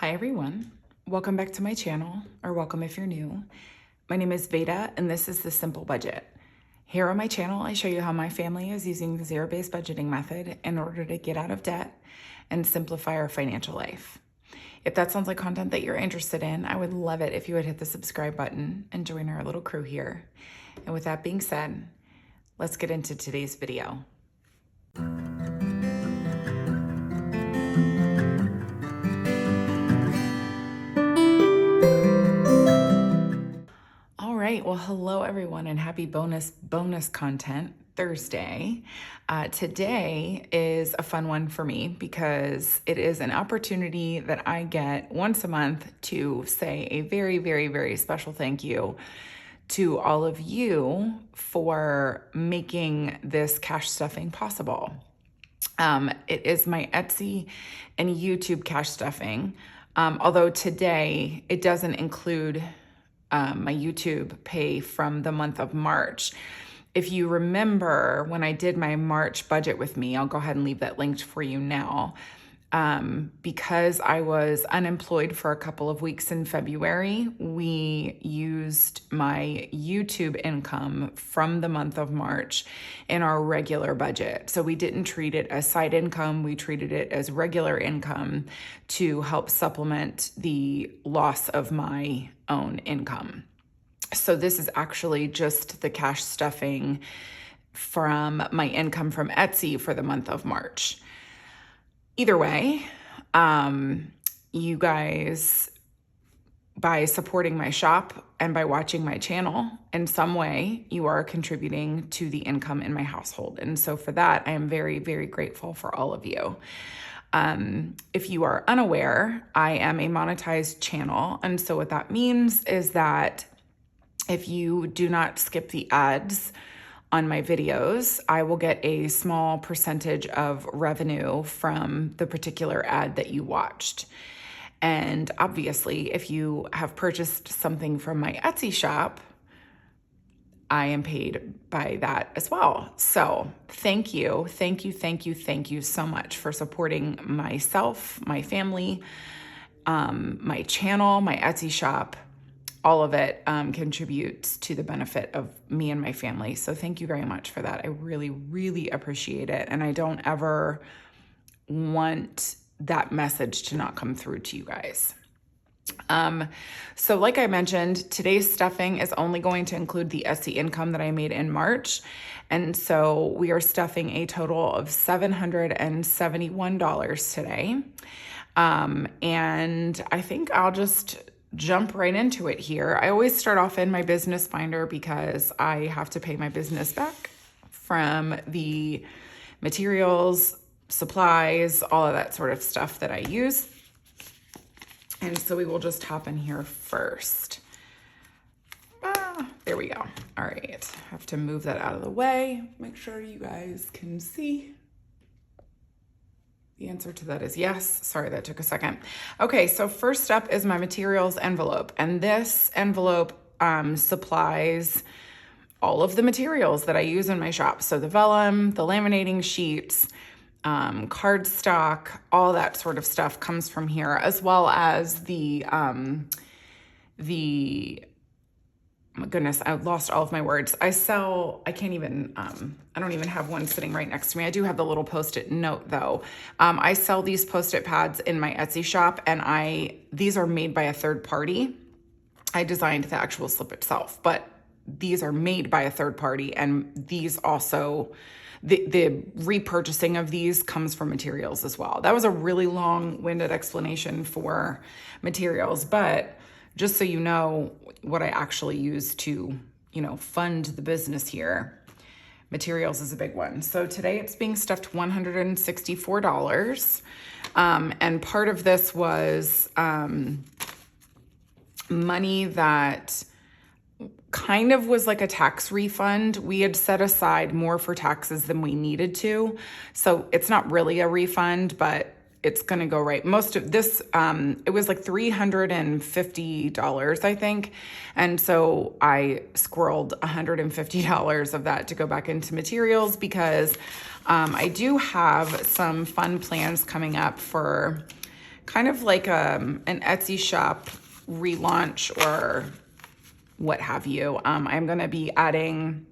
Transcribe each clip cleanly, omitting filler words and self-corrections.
Hi everyone, welcome back to my channel, or welcome if you're new. My name is Veda and this is The Simple Budget. Here on my channel, I show you how my family is using the zero-based budgeting method in order to get out of debt and simplify our financial life. If that sounds like content that you're interested in, I would love it if you would hit the subscribe button and join our little crew here. And with that being said, let's get into today's video. Well, hello everyone, and happy bonus content Thursday. Today is a fun one for me because it is an opportunity that I get once a month to say a very, very, very special thank you to all of you for making this cash stuffing possible. It is my Etsy and YouTube cash stuffing, although today it doesn't include my YouTube pay from the month of March. If you remember when I did my March budget with me, I'll go ahead and leave that linked for you now. Because I was unemployed for a couple of weeks in February, we used my YouTube income from the month of March in our regular budget. So we didn't treat it as side income, we treated it as regular income to help supplement the loss of my own income. So this is actually just the cash stuffing from my income from Etsy for the month of March. Either way, you guys, by supporting my shop and by watching my channel, in some way, you are contributing to the income in my household. And so for that, I am very, very grateful for all of you. If you are unaware, I am a monetized channel. And so what that means is that if you do not skip the ads on my videos, I will get a small percentage of revenue from the particular ad that you watched. And obviously, if you have purchased something from my Etsy shop, I am paid by that as well. So thank you so much for supporting myself, my family, my channel, my Etsy shop. All of it contributes to the benefit of me and my family. So thank you very much for that. I really, really appreciate it. And I don't ever want that message to not come through to you guys. So like I mentioned, today's stuffing is only going to include the Etsy income that I made in March. And so we are stuffing a total of $771 today. And I think I'll just jump right into it here. I always start off in my business finder because I have to pay my business back from the materials, supplies, all of that sort of stuff that I use. And so we will just hop in here first. There we go. All right, I have to move that out of the way. Make sure you guys can see. The answer to that is yes. Sorry, that took a second. Okay, so first up is my materials envelope. And this envelope supplies all of the materials that I use in my shop. So the vellum, the laminating sheets, cardstock, all that sort of stuff comes from here, as well as oh my goodness, I lost all of my words. I don't even have one sitting right next to me. I do have the little Post-it note though. I sell these Post-it pads in my Etsy shop, and these are made by a third party. I designed the actual slip itself, but these are made by a third party, and these also, the repurchasing of these comes from materials as well. That was a really long-winded explanation for materials, but just so you know what I actually use to, fund the business here, materials is a big one. So today it's being stuffed $164. And part of this was money that kind of was like a tax refund. We had set aside more for taxes than we needed to. So it's not really a refund, but it's going to go right. Most of this, it was like $350, I think. And so I squirreled $150 of that to go back into materials because I do have some fun plans coming up for kind of like an Etsy shop relaunch or what have you. I'm going to be adding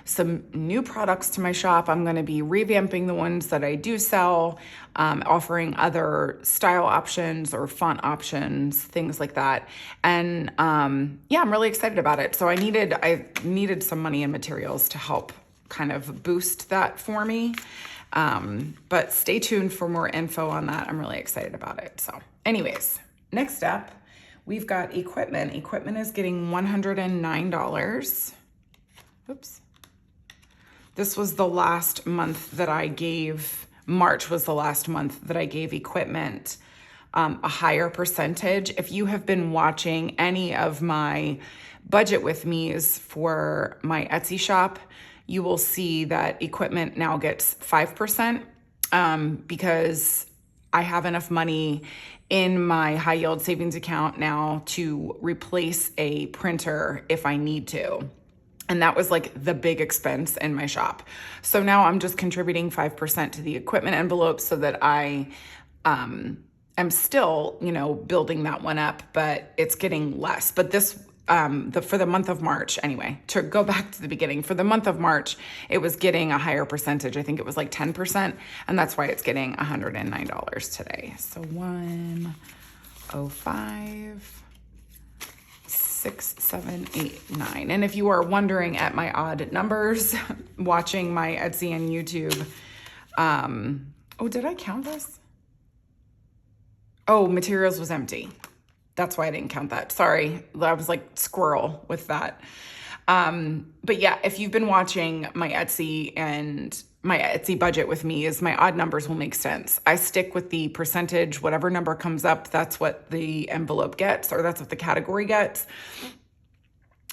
some new products to my shop. I'm going to be revamping the ones that I do sell, offering other style options or font options, things like that. And yeah, I'm really excited about it. So I needed some money and materials to help kind of boost that for me. But stay tuned for more info on that. I'm really excited about it. So anyways, next up, we've got equipment. Equipment is getting $109. Oops. This was the last month that I gave, March was the last month that I gave equipment a higher percentage. If you have been watching any of my budget with me's for my Etsy shop, you will see that equipment now gets 5% because I have enough money in my high yield savings account now to replace a printer if I need to. And that was like the big expense in my shop. So now I'm just contributing 5% to the equipment envelope so that I am still, building that one up, but it's getting less. But this, for the month of March, anyway, to go back to the beginning, for the month of March, it was getting a higher percentage. I think it was like 10%, and that's why it's getting $109 today. So 105. 6, 7, 8, 9. And if you are wondering at my odd numbers, watching my Etsy and YouTube, oh, did I count this? Oh, materials was empty. That's why I didn't count that. Sorry, I was like squirrel with that. But yeah, if you've been watching my Etsy and my Etsy budget with me, is my odd numbers will make sense. I stick with the percentage, whatever number comes up, that's what the envelope gets, or that's what the category gets.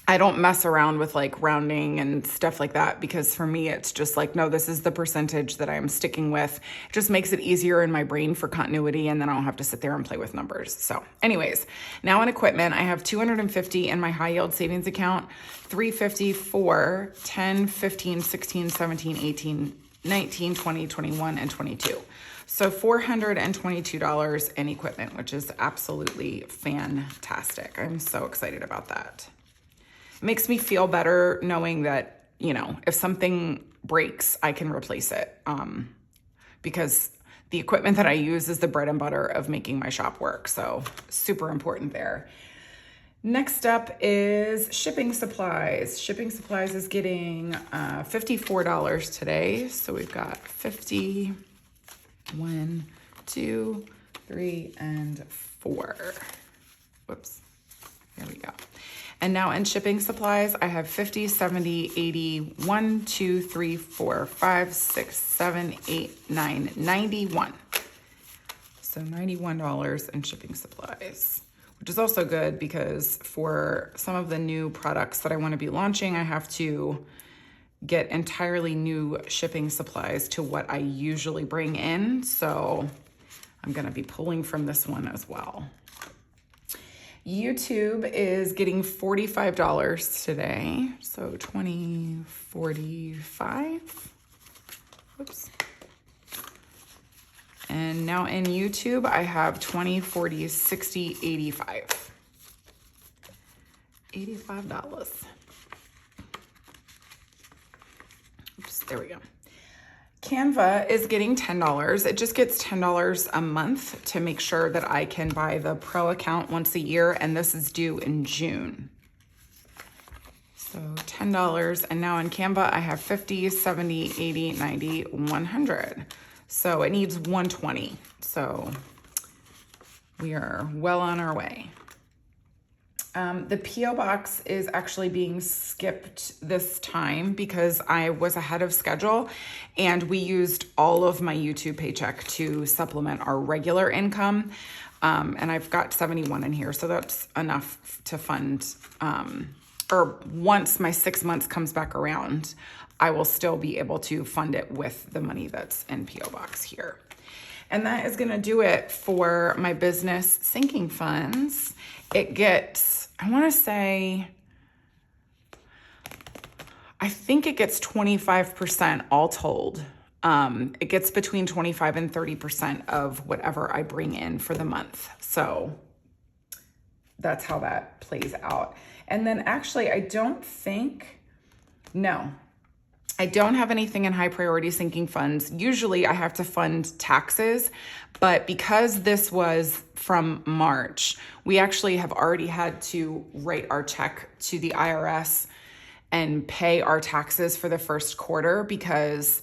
I don't mess around with like rounding and stuff like that, because for me, it's just like, no, this is the percentage that I'm sticking with. It just makes it easier in my brain for continuity, and then I don't have to sit there and play with numbers. So anyways, now in equipment, I have $250 in my high yield savings account, $350 for 10, 15, 16, 17, 18, 19, 20, 21, and 22. So $422 in equipment, which is absolutely fantastic. I'm so excited about that. It makes me feel better knowing that, if something breaks, I can replace it. Because the equipment that I use is the bread and butter of making my shop work. So super important there. Next up is shipping supplies. Shipping supplies is getting $54 today. So we've got 50, 1, 2, 3, and 4. Whoops. Here we go. And now in shipping supplies, I have 50, 70, 80, 1, 2, 3, 4, 5, 6, 7, 8, 9, 91. So $91 in shipping supplies, which is also good because for some of the new products that I want to be launching, I have to get entirely new shipping supplies to what I usually bring in. So I'm going to be pulling from this one as well. YouTube is getting $45 today. So 20, 45. Whoops. And now in YouTube, I have 20, 40, 60, 85. $85. Oops, there we go. Canva is getting $10. It just gets $10 a month to make sure that I can buy the pro account once a year, and this is due in June. So $10, and now in Canva, I have 50, 70, 80, 90, 100. So it needs 120. So we are well on our way. The P.O. box is actually being skipped this time because I was ahead of schedule and we used all of my YouTube paycheck to supplement our regular income. And I've got 71 in here, so that's enough to fund, or once my 6 months comes back around, I will still be able to fund it with the money that's in P.O. box here. And that is going to do it for my business sinking funds. It gets, I want to say, I think it gets 25% all told It gets between 25 and 30% of whatever I bring in for the month. So that's how that plays out. And then actually, I don't have anything in high priority sinking funds. Usually I have to fund taxes, but because this was from March, we actually have already had to write our check to the IRS and pay our taxes for the first quarter because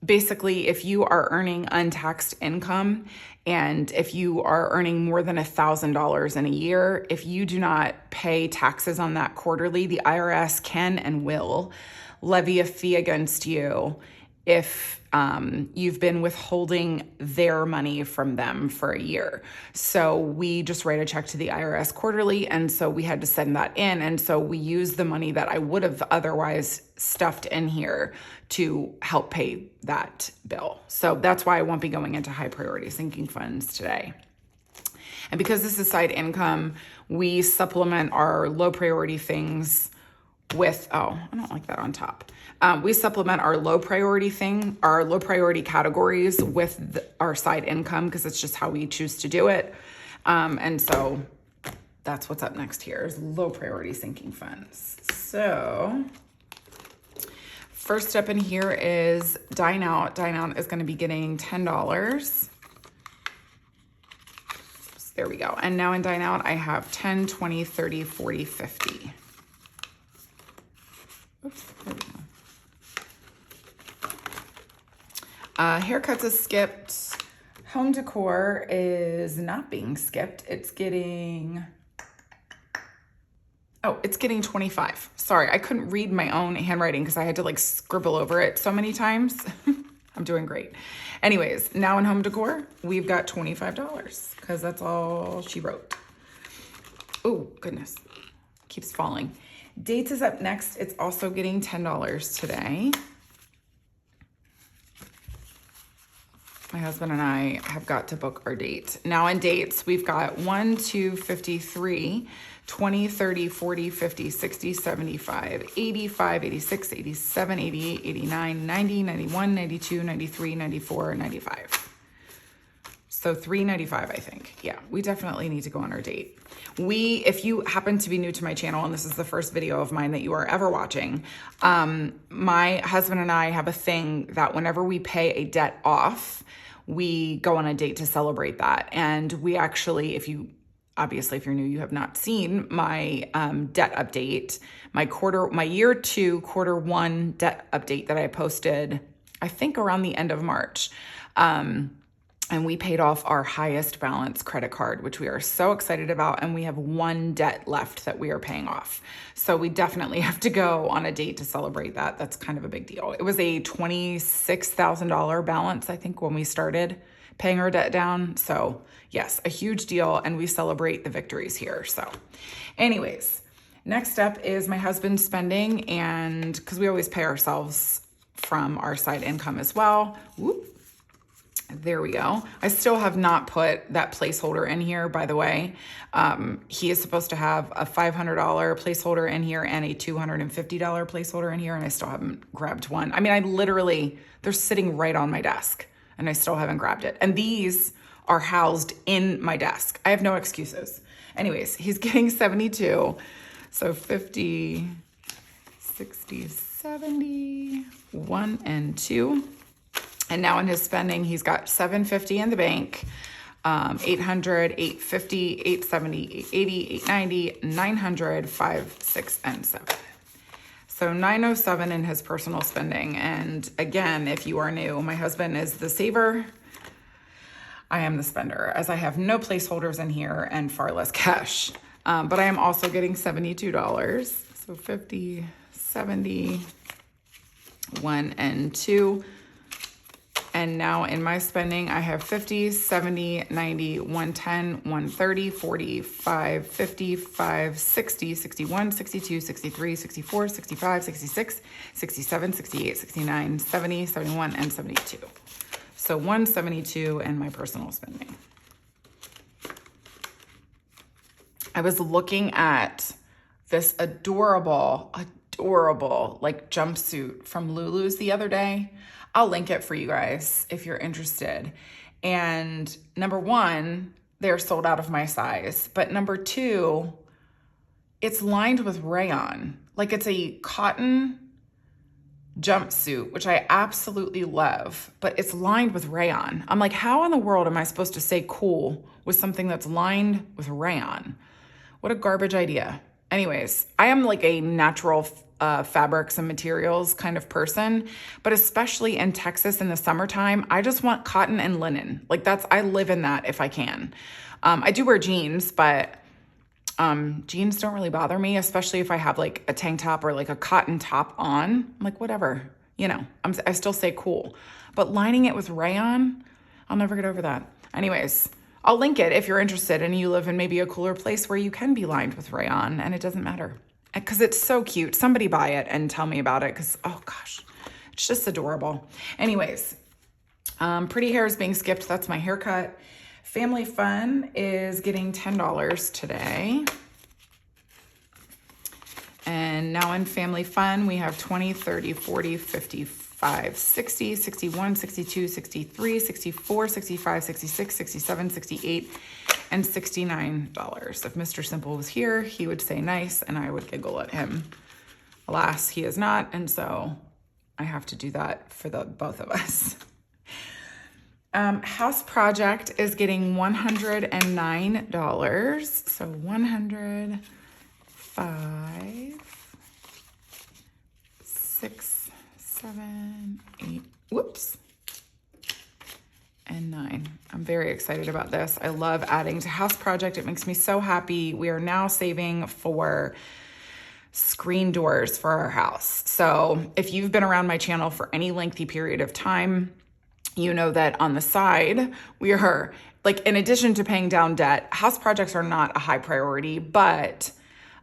basically if you are earning untaxed income and if you are earning more than $1,000 in a year, if you do not pay taxes on that quarterly, the IRS can and will levy a fee against you if you've been withholding their money from them for a year. So we just write a check to the IRS quarterly, and so we had to send that in, and so we use the money that I would have otherwise stuffed in here to help pay that bill. So that's why I won't be going into high priority sinking funds today. And because this is side income, we supplement our low priority things with, I don't like that on top. We supplement our low priority categories with our side income because it's just how we choose to do it. And so that's what's up next here is low priority sinking funds. So first step in here is Dine Out. Dine Out is going to be getting $10. So there we go. And now in Dine Out, I have 10, 20, 30, 40, 50. Oops, there we go. Haircuts is skipped. Home decor is not being skipped. It's getting 25. Sorry, I couldn't read my own handwriting because I had to like scribble over it so many times. I'm doing great. Anyways, now in home decor, we've got $25 because that's all she wrote. Oh, goodness. Keeps falling. Dates is up next. It's also getting $10 today. My husband and I have got to book our date. Now in dates, we've got 1, 2, 53, 20, 30, 40, 50, 60, 75, 85, 86, 87, 88, 89, 90, 91, 92, 93, 94, 95. So 395, I think. Yeah, we definitely need to go on our date. If you happen to be new to my channel, and this is the first video of mine that you are ever watching, my husband and I have a thing that whenever we pay a debt off, we go on a date to celebrate that. And we actually, if you're new, you have not seen my debt update, my year 2, quarter 1 debt update that I posted, I think around the end of March. And we paid off our highest balance credit card, which we are so excited about. And we have 1 debt left that we are paying off. So we definitely have to go on a date to celebrate that. That's kind of a big deal. It was a $26,000 balance, I think, when we started paying our debt down. So yes, a huge deal. And we celebrate the victories here. So anyways, next up is my husband's spending. And because we always pay ourselves from our side income as well. Whoop. There we go. I still have not put that placeholder in here, by the way. He is supposed to have a $500 placeholder in here and a $250 placeholder in here, and I still haven't grabbed one. I mean, they're sitting right on my desk, and I still haven't grabbed it. And these are housed in my desk. I have no excuses. Anyways, he's getting 72. So 50, 60, 70, 1 and 2. And now in his spending, he's got $750 in the bank, $800, $850, $870, $880, $890, $900, $5, $6, and $7. So $907 in his personal spending. And again, if you are new, my husband is the saver. I am the spender, as I have no placeholders in here and far less cash. But I am also getting $72. So 50, 70, 1 and 2. And now in my spending, I have 50, 70, 90, 110, 130, 45, 55, 60, 61, 62, 63, 64, 65, 66, 67, 68, 69, 70, 71, and 72. So 172 in my personal spending. I was looking at this adorable like jumpsuit from Lulu's the other day. I'll link it for you guys if you're interested. And number one, they're sold out of my size. But number two, it's lined with rayon. Like it's a cotton jumpsuit, which I absolutely love, but it's lined with rayon. I'm like, how in the world am I supposed to say cool with something that's lined with rayon? What a garbage idea. Anyways, I am like a natural fabrics and materials kind of person, but especially in Texas in the summertime, I just want cotton and linen. Like I live in that if I can. I do wear jeans, but jeans don't really bother me, especially if I have like a tank top or like a cotton top on. I'm like, whatever, I still say cool, but lining it with rayon, I'll never get over that. Anyways, I'll link it if you're interested and you live in maybe a cooler place where you can be lined with rayon and it doesn't matter. Because it's so cute. Somebody buy it and tell me about it because, oh gosh, it's just adorable. Anyways, pretty hair is being skipped. That's my haircut. Family Fun is getting $10 today. And now in Family Fun, we have 20, 30, 40, 55, 60, 61, 62, 63, 64, 65, 66, 67, 68, and $69. If Mr. Simple was here, he would say nice, and I would giggle at him. Alas, he is not, and so I have to do that for the both of us. House Project is getting $109. So 105, 6, 7, 8, whoops, and 9. I'm very excited about this. I love adding to House Project. It makes me so happy. We are now saving for screen doors for our house. So if you've been around my channel for any lengthy period of time, you know that on the side, we are like, in addition to paying down debt, house projects are not a high priority, but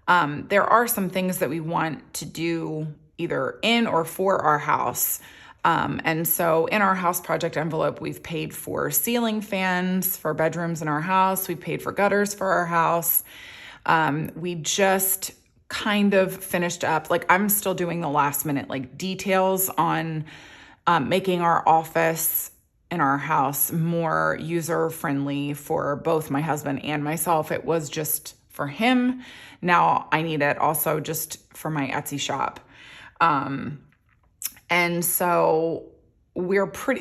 there are some things that we want to do either in or for our house. And so in our house project envelope, we've paid for ceiling fans for bedrooms in our house. We've paid for gutters for our house. We just kind of finished up, like I'm still doing the last minute, like details on making our office in our house more user-friendly for both my husband and myself. It was just for him. Now I need it also just for my Etsy shop. And so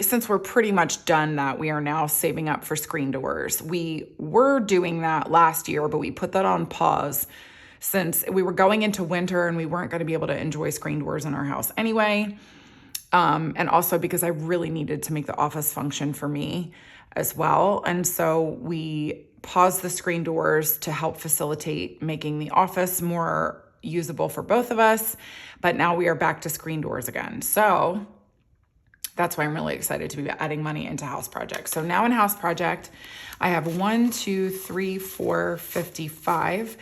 since we're pretty much done that, we are now saving up for screen doors. We were doing that last year, but we put that on pause since we were going into winter and we weren't going to be able to enjoy screen doors in our house anyway. And also because I really needed to make the office function for me as well. And so we paused the screen doors to help facilitate making the office more usable for both of us. But now we are back to screen doors again. So that's why I'm really excited to be adding money into House Project. So now in House Project, I have 55,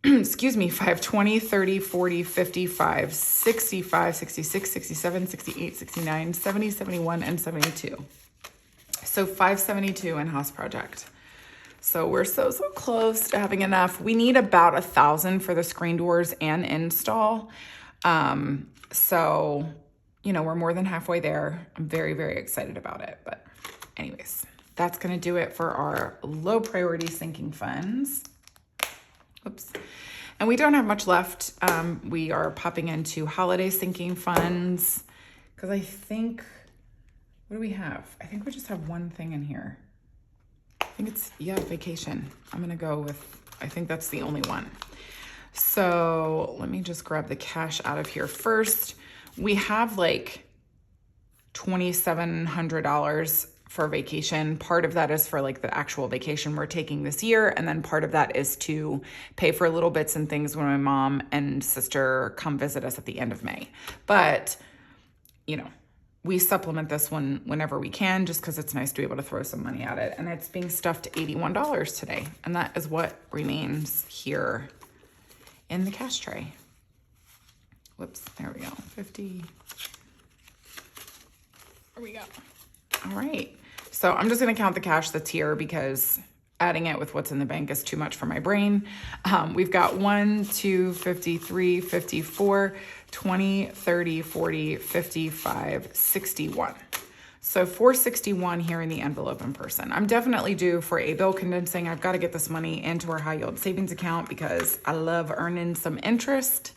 excuse me, 5, 20, 30, 40, 55, 65, 66, 67, 68, 69, 70, 71, and 72. So 572 in House Project. So we're so close to having enough. We need about 1,000 for the screen doors and install. So, we're more than halfway there. I'm very, very excited about it. But anyways, that's going to do it for our low priority sinking funds. Oops. And we don't have much left. We are popping into holiday sinking funds because I think, what do we have? I think we just have one thing in here. I think it's, vacation. I'm going to go with, I think that's the only one. So let me just grab the cash out of here first. We have like $2,700 for vacation. Part of that is for like the actual vacation we're taking this year. And then part of that is to pay for little bits and things when my mom and sister come visit us at the end of May. But, we supplement this one whenever we can, just because it's nice to be able to throw some money at it. And it's being stuffed to $81 today. And that is what remains here in the cash tray. Whoops, there we go, 50. There we go. All right. So I'm just going to count the cash that's here because adding it with what's in the bank is too much for my brain. We've got 1, 2, 53, 54, 20, 30, 40, 55, 61. So 461 here in the envelope in person. I'm definitely due for a bill condensing. I've got to get this money into our high yield savings account because I love earning some interest.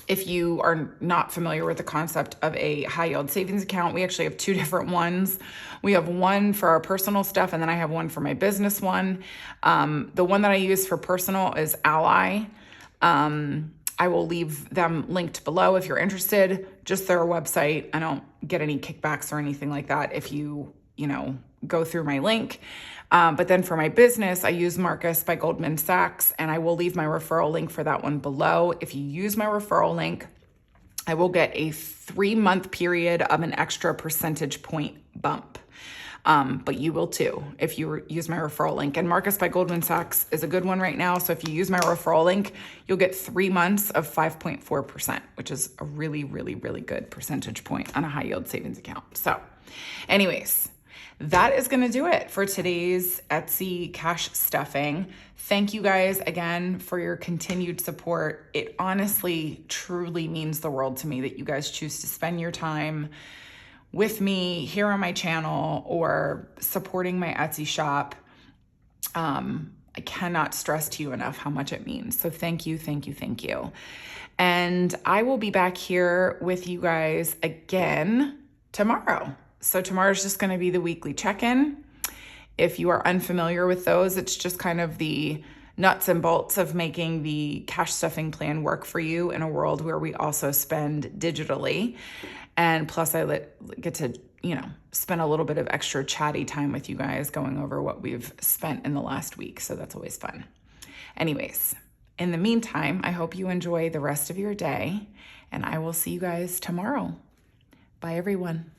If you are not familiar with the concept of a high yield savings account, we actually have two different ones. We have one for our personal stuff, and then I have one for my business one. The one that I use for personal is Ally. I will leave them linked below if you're interested. Just their website. I don't get any kickbacks or anything like that if you go through my link. But then for my business, I use Marcus by Goldman Sachs, and I will leave my referral link for that one below. If you use my referral link, I will get a 3-month period of an extra percentage point bump. But you will too if you use my referral link. And Marcus by Goldman Sachs is a good one right now. So if you use my referral link, you'll get 3 months of 5.4%, which is a really, really, really good percentage point on a high yield savings account. So anyways, that is going to do it for today's Etsy cash stuffing. Thank you guys again for your continued support. It honestly, truly means the world to me that you guys choose to spend your time with me here on my channel or supporting my Etsy shop. I cannot stress to you enough how much it means. So thank you, thank you, thank you. And I will be back here with you guys again tomorrow. So tomorrow's just going to be the weekly check-in. If you are unfamiliar with those, it's just kind of the nuts and bolts of making the cash stuffing plan work for you in a world where we also spend digitally. And plus I get to, spend a little bit of extra chatty time with you guys going over what we've spent in the last week. So that's always fun. Anyways, in the meantime, I hope you enjoy the rest of your day, and I will see you guys tomorrow. Bye, everyone.